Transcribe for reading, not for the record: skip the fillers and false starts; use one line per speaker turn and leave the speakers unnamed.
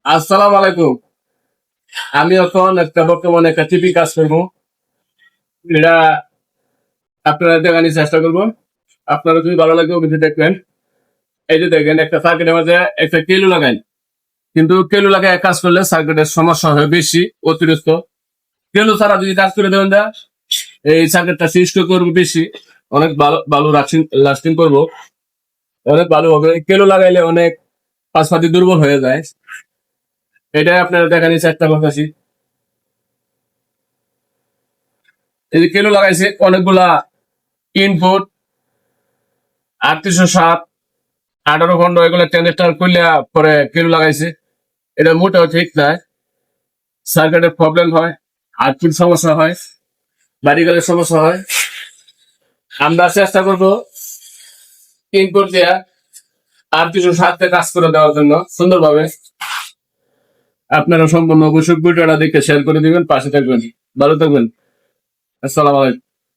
আসসালামু আলাইকুম। আমি এখন বর্তমানে একটা টিভি কাজ করবো। এটা আপনারা দেখানোর চেষ্টা করবো। আপনারা যদি ভালো লাগে অবশ্যই দেখবেন। এই যে দেখেন একটা সার্কিটের মাঝে একটা কেলু লাগাই, কিন্তু কেলু লাগায় কাজ করলে সার্কিটের সমস্যা হয় বেশি, অতিরিক্ত। কেলু ছাড়া যদি কাজ করে দেবেন, এই সার্কিটটা সৃষ্ট করবে বেশি, অনেক ভালো ভালো লাস্টিং করবো, অনেক ভালো হবে। কেলু লাগাইলে অনেক পাশপাতি দুর্বল হয়ে যায়। এটাই আপনারা দেখানোর চেষ্টা করতেছি। এই যে কেলু লাগাইছে অনেকগুলা ইনপুট 3807 18 খন্ড এগুলো ট্রানজিস্টার করলে পরে কেলু লাগাইছে। এটা মোটেও ঠিক নাই। সার্কিটের প্রবলেম হয়, আর্থিক সমস্যা হয়, বাড়িঘরের সমস্যা হয়। আমরা চেষ্টা করবো ইনপুট দেওয়া 3807 কাজ করে দেওয়ার জন্য সুন্দরভাবে। আপনারা সম্পূর্ণ অবশ্যই ভিডিওটা দেখে শেয়ার করে দিবেন, পাশে থাকবেন, ভালো থাকবেন। আসসালামু আলাইকুম।